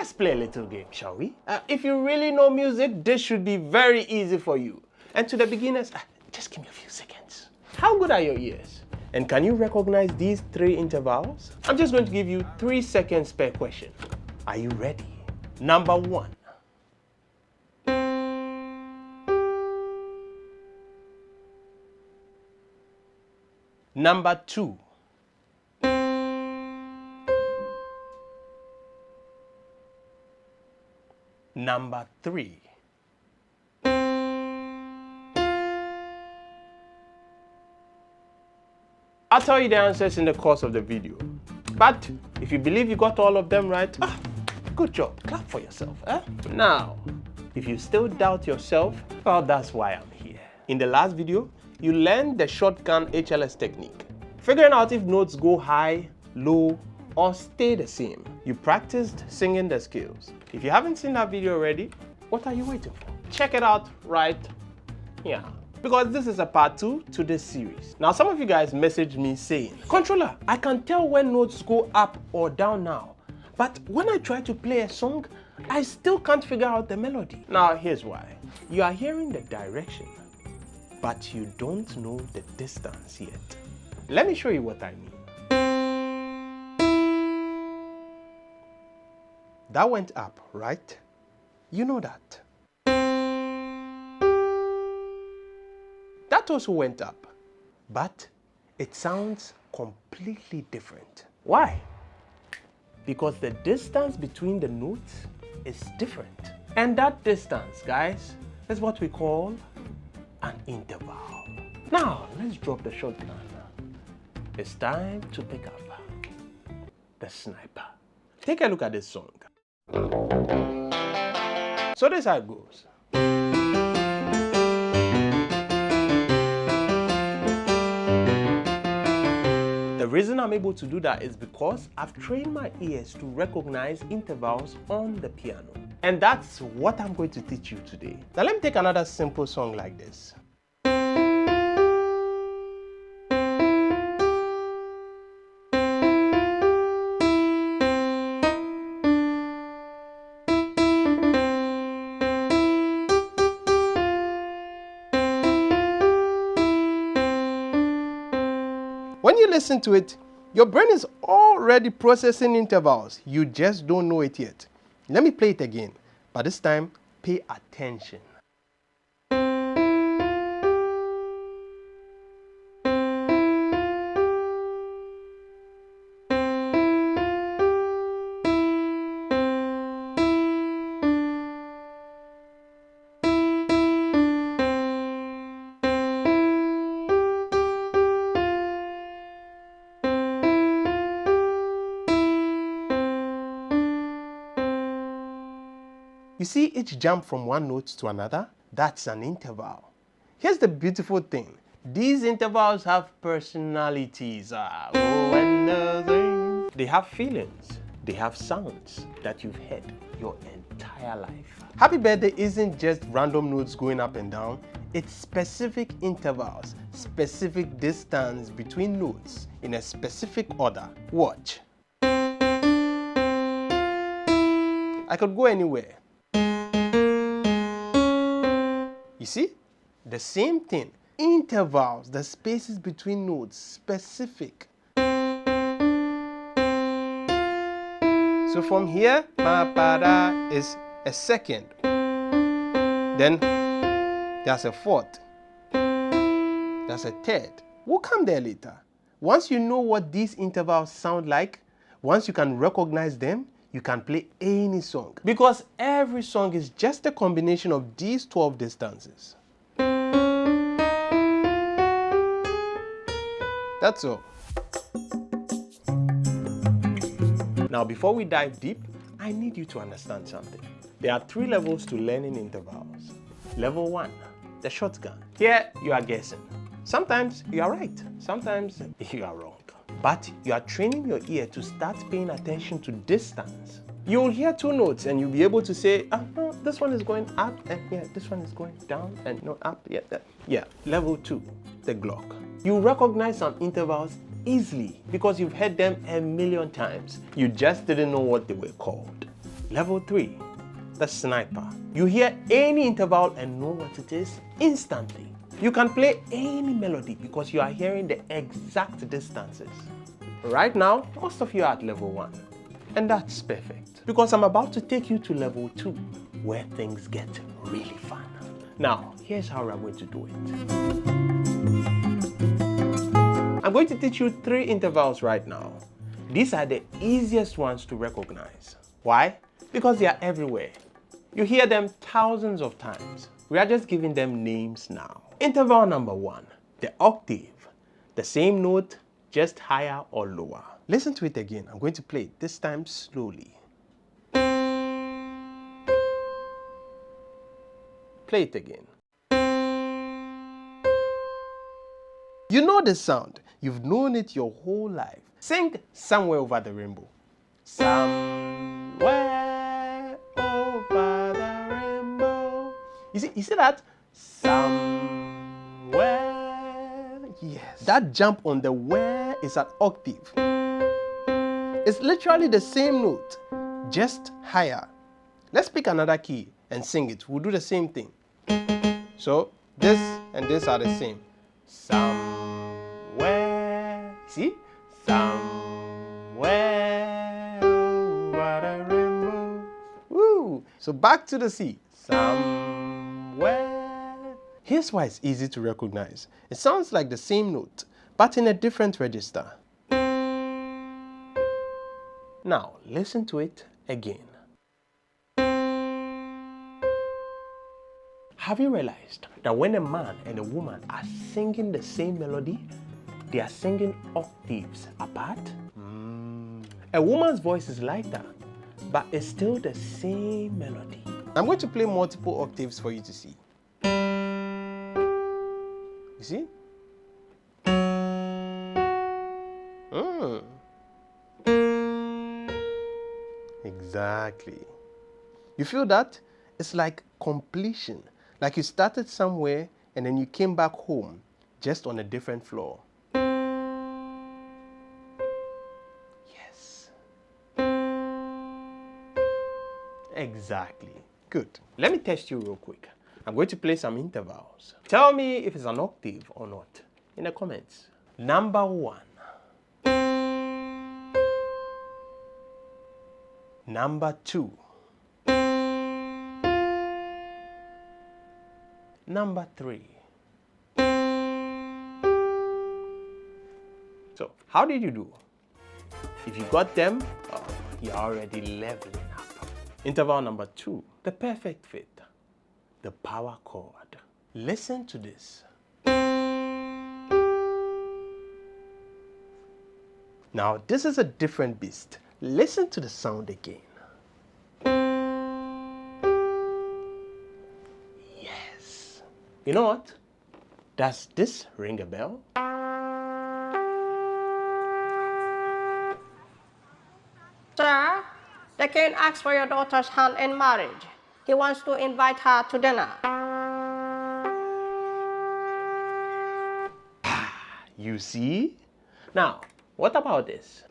let's play a little game, shall we? If you really know music, this should be very easy for you. And to the beginners, just give me a few seconds. How good are your ears? And can you recognize these 3 intervals? I'm just going to give you 3 seconds per question. Are you ready? Number 1. Number 2. Number 3. I'll tell you the answers in the course of the video. But if you believe you got all of them right, good job. Clap for yourself. Now, if you still doubt yourself, well, that's why I'm here. In the last video, you learned the shotgun HLS technique, figuring out if notes go high, low, or stay the same. You practiced singing the scales. If you haven't seen that video already, what are you waiting for? Check it out right here, because this is a part 2 to this series. Now, some of you guys messaged me saying, "Controller, I can tell when notes go up or down now, but when I try to play a song, I still can't figure out the melody." Now, here's why. You are hearing the direction, but you don't know the distance yet. Let me show you what I mean. That went up, right? You know that. That also went up, but it sounds completely different. Why? Because the distance between the notes is different. And that distance, guys, is what we call an interval. Now, let's drop the shotgun. It's time to pick up the sniper. Take a look at this song. So this is how it goes. The reason I'm able to do that is because I've trained my ears to recognize intervals on the piano. And that's what I'm going to teach you today. Now let me take another simple song like this. When you listen to it, your brain is already processing intervals. You just don't know it yet. Let me play it again, but this time, pay attention. You see each jump from one note to another? That's an interval. Here's the beautiful thing. These intervals have personalities. They have feelings. They have sounds that you've heard your entire life. Happy birthday isn't just random notes going up and down. It's specific intervals, specific distance between notes in a specific order. Watch. I could go anywhere. You see? The same thing. Intervals, the spaces between notes, specific. So from here, is a second. Then there's a fourth. There's a third. We'll come there later. Once you know what these intervals sound like, once you can recognize them, you can play any song, because every song is just a combination of these 12 distances. That's all. Now, before we dive deep, I need you to understand something. There are 3 levels to learning intervals. Level 1, the shotgun. Here, you are guessing. Sometimes you are right, sometimes you are wrong. But you are training your ear to start paying attention to distance. You'll hear 2 notes and you'll be able to say, no, this one is going up, and yeah, this one is going down, and no, up, yeah. Level 2, the Glock. You recognize some intervals easily because you've heard them a million times. You just didn't know what they were called. Level 3, the sniper. You hear any interval and know what it is instantly. You can play any melody because you are hearing the exact distances. Right now, most of you are at level 1, and that's perfect because I'm about to take you to level 2 where things get really fun. Now, here's how we're going to do it. I'm going to teach you 3 intervals right now. These are the easiest ones to recognize. Why? Because they are everywhere. You hear them thousands of times. We are just giving them names now. Interval number 1, the octave. The same note, just higher or lower. Listen to it again. I'm going to play it, this time slowly. Play it again. You know this sound. You've known it your whole life. Sing Somewhere Over the Rainbow. Somewhere over the rainbow. You see that? Somewhere. Yes. That jump on the where is an octave. It's literally the same note, just higher. Let's pick another key and sing it. We'll do the same thing. So this and this are the same. Somewhere. See? Somewhere over the rainbow. Woo! So back to the C. Somewhere. Here's why it's easy to recognize. It sounds like the same note, but in a different register. Now, listen to it again. Have you realized that when a man and a woman are singing the same melody, they are singing octaves apart? A woman's voice is lighter, but it's still the same melody. I'm going to play multiple octaves for you to see. You see? Exactly. You feel that? It's like completion. Like you started somewhere and then you came back home, just on a different floor. Yes. Exactly. Good. Let me test you real quick. I'm going to play some intervals. Tell me if it's an octave or not in the comments. Number 1. Number 2. Number 3. So, how did you do? If you got them, you're already leveling up. Interval number 2, the perfect fit, the power chord. Listen to this. Now, this is a different beast. Listen to the sound again. Yes. You know what? Does this ring a bell? Sir, the king asked for your daughter's hand in marriage. He wants to invite her to dinner. You see? Now, what about this?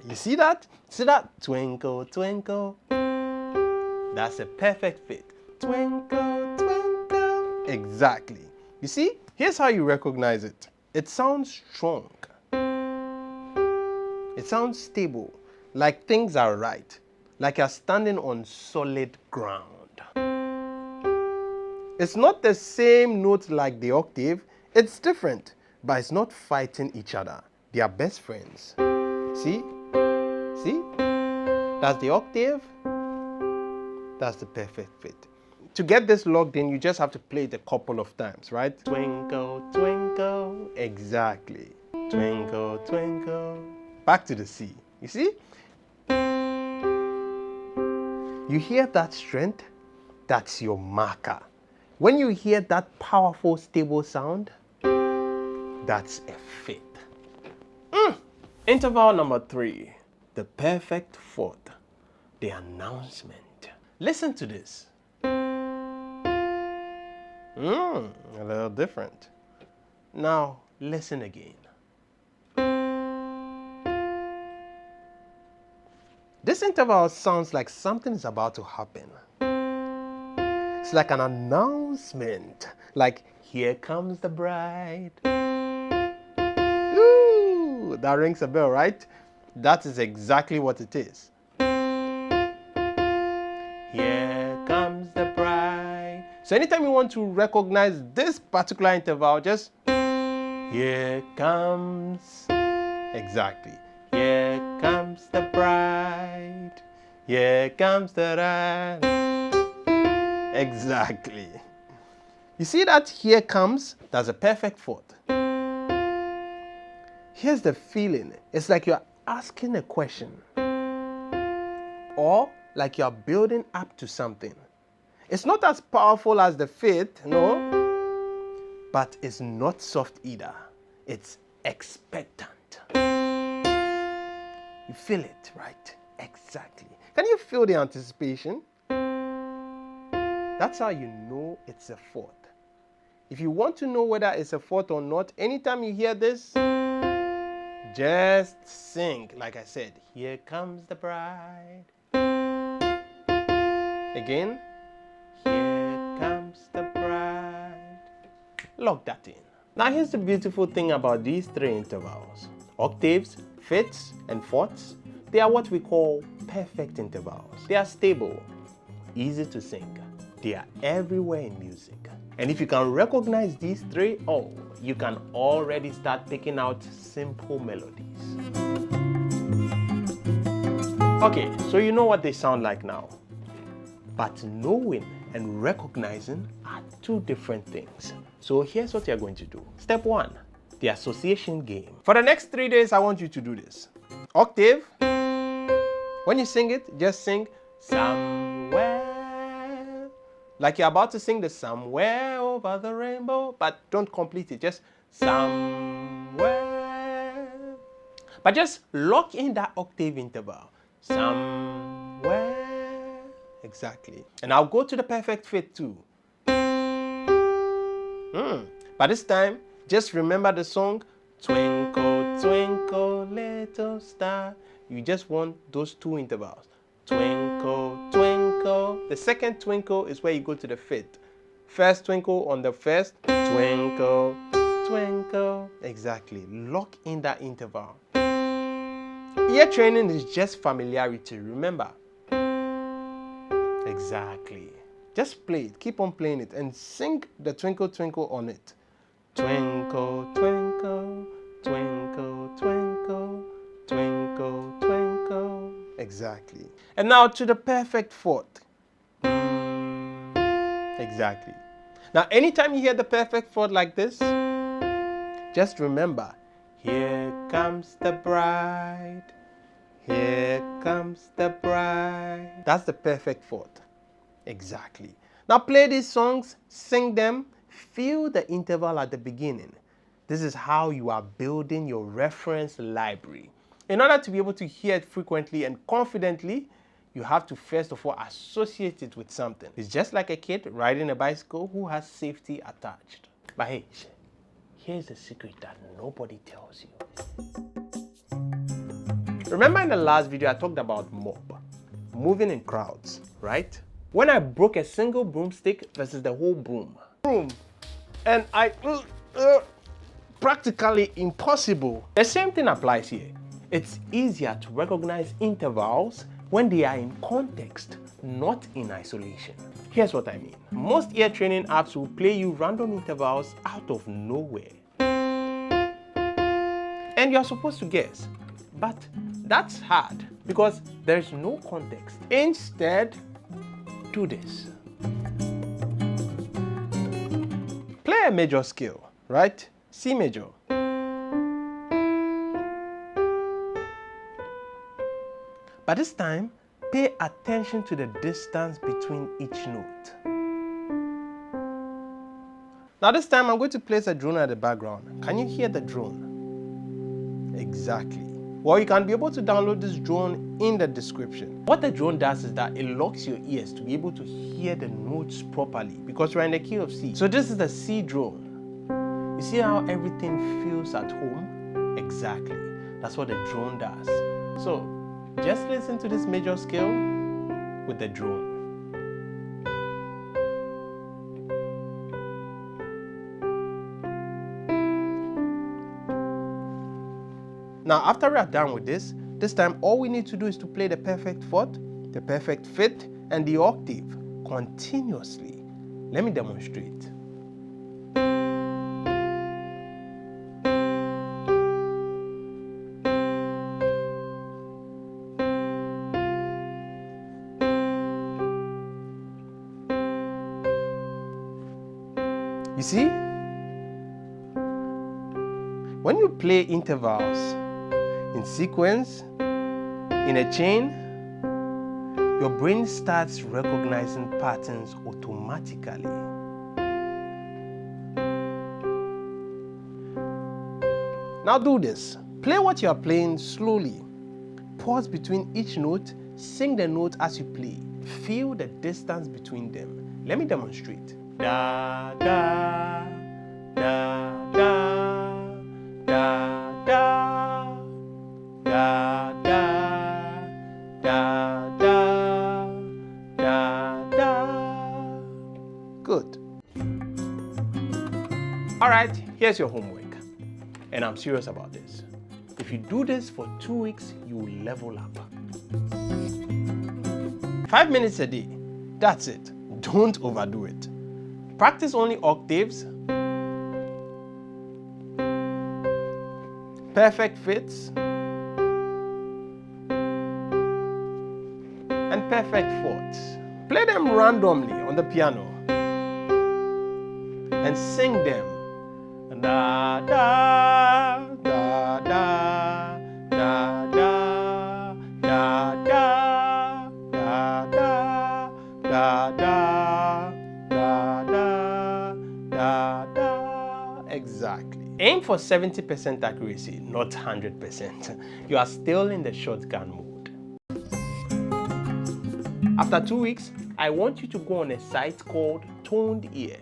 You see that? See that? Twinkle, twinkle. That's a perfect fit. Twinkle, twinkle. Exactly. You see? Here's how you recognize it. It sounds strong. It sounds stable, like things are right, like you're standing on solid ground. It's not the same note like the octave, it's different, but it's not fighting each other. They are best friends. See? See? That's the octave. That's the perfect fit. To get this logged in, you just have to play it a couple of times, right? Twinkle, twinkle. Exactly. Twinkle, twinkle. Back to the C. You see? You hear that strength? That's your marker. When you hear that powerful, stable sound, that's a fit. Interval number 3, the perfect fourth, the announcement. Listen to this. A little different. Now, listen again. This interval sounds like something is about to happen. It's like an announcement, like, here comes the bride. Ooh, that rings a bell, right? That is exactly what it is. Here comes the bride. So anytime you want to recognize this particular interval, just here comes. Exactly. Here comes the bride. Here comes the bride. Exactly. You see that here comes? That's a perfect fourth. Here's the feeling. It's like you're asking a question. Or like you're building up to something. It's not as powerful as the fifth, no. But it's not soft either. It's expectant. You feel it, right? Exactly. Can you feel the anticipation? That's how you know it's a fourth. If you want to know whether it's a fourth or not, anytime you hear this, just sing. Like I said, here comes the bride. Again, here comes the bride. Lock that in. Now here's the beautiful thing about these three intervals. Octaves, fifths, and fourths. They are what we call perfect intervals. They are stable, easy to sing. They are everywhere in music. And if you can recognize these three, oh, you can already start picking out simple melodies. Okay, so you know what they sound like now. But knowing and recognizing are two different things. So here's what you're going to do. Step 1, the association game. For the next 3 days, I want you to do this. Octave. When you sing it, just sing somewhere. Like you're about to sing the somewhere over the rainbow, but don't complete it. Just somewhere. But just lock in that octave interval. Somewhere. Exactly. And I'll go to the perfect fifth too. But this time, just remember the song, Twinkle, Twinkle, Little Star. You just want those two intervals. Twinkle, twinkle. The second twinkle is where you go to the fifth. First twinkle on the first. Twinkle, twinkle. Exactly. Lock in that interval. Ear training is just familiarity, remember? Exactly. Just play it. Keep on playing it and sing the twinkle, twinkle on it. Twinkle, twinkle, twinkle, twinkle, twinkle, twinkle. Exactly. And now to the perfect fourth. Exactly. Now, anytime you hear the perfect fourth like this, just remember, here comes the bride. Here comes the bride. That's the perfect fourth. Exactly. Now play these songs, sing them, feel the interval at the beginning. This is how you are building your reference library. In order to be able to hear it frequently and confidently, you have to first of all associate it with something. It's just like a kid riding a bicycle who has safety attached. But hey, here's the secret that nobody tells you. Remember in the last video I talked about mob, moving in crowds, right? When I broke a single broomstick versus the whole broom, and practically impossible. The same thing applies here. It's easier to recognize intervals when they are in context, not in isolation. Here's what I mean. Most ear training apps will play you random intervals out of nowhere. And you're supposed to guess, but that's hard because there's no context. Instead, do this. Play a major scale, right? C major. But this time, pay attention to the distance between each note. Now this time, I'm going to place a drone at the background. Can you hear the drone? Exactly. Well, you can be able to download this drone in the description. What the drone does is that it locks your ears to be able to hear the notes properly because we're in the key of C. So this is the C drone. You see how everything feels at home? Exactly. That's what the drone does. So Just listen to this major scale with the drone. Now, after we are done with this time all we need to do is to play the perfect fourth, the perfect fifth, and the octave continuously. Let me demonstrate. You see, when you play intervals in sequence, in a chain, your brain starts recognizing patterns automatically. Now do this. Play what you are playing slowly. Pause between each note, sing the note as you play. Feel the distance between them. Let me demonstrate. Da, da, da, da, da, da, da, da, da, da, da, da. Good. All right, here's your homework. And I'm serious about this. If you do this for 2 weeks, you will level up. 5 minutes a day. That's it. Don't overdo it. Practice only octaves, perfect fifths, and perfect fourths. Play them randomly on the piano and sing them. Da da da da da da da da da da da da da. Exactly. Aim for 70% accuracy, not 100%. You are still in the shotgun mode. After 2 weeks, I want you to go on a site called Toned Ear.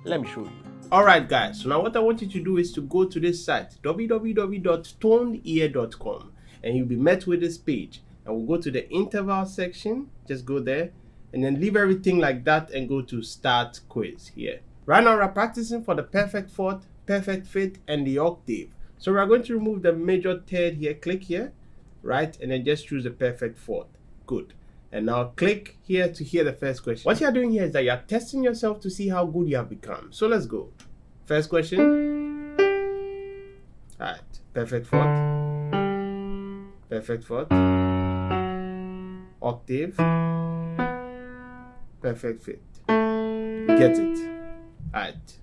Let me show you. Alright guys, so now what I want you to do is to go to this site, www.tonedear.com, and you'll be met with this page. And we'll go to the interval section, just go there, and then leave everything like that and go to start quiz here. Right now we're practicing for the perfect fourth, perfect fifth, and the octave. So we're going to remove the major third here, click here, right, and then just choose the perfect fourth. Good. And now click here to hear the first question. What you're doing here is that you're testing yourself to see how good you have become. So let's go. First question. Alright, perfect fourth, octave, perfect fifth. You get it? Alright,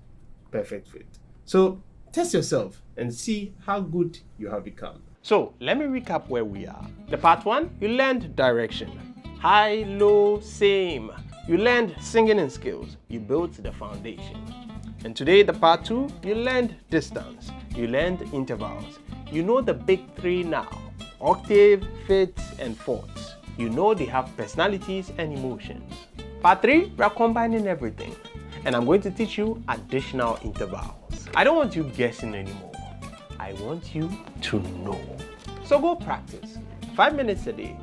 perfect fifth. So test yourself and see how good you have become. So let me recap where we are. The part 1, you learned direction. High, low, same. You learned singing and skills. You built the foundation. And today, the part 2, you learned distance. You learned intervals. You know the big 3 now: octave, fifths, and fourths. You know they have personalities and emotions. Part 3, we are combining everything. And I'm going to teach you additional intervals. I don't want you guessing anymore. I want you to know. So go practice. 5 minutes a day.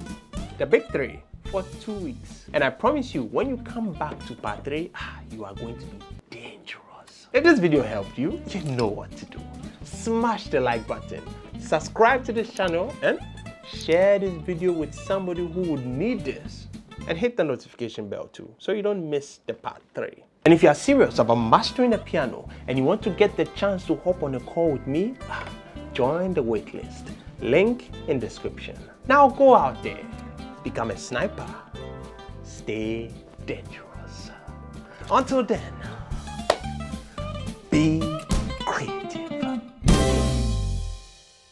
The big 3 for 2 weeks. And I promise you, when you come back to part 3, you are going to be dangerous. If this video helped you, you know what to do. Smash the like button, subscribe to this channel, and share this video with somebody who would need this. And hit the notification bell too, so you don't miss the part 3. And if you are serious about mastering the piano and you want to get the chance to hop on a call with me, join the waitlist. Link in description. Now go out there, become a sniper, stay dangerous. Until then,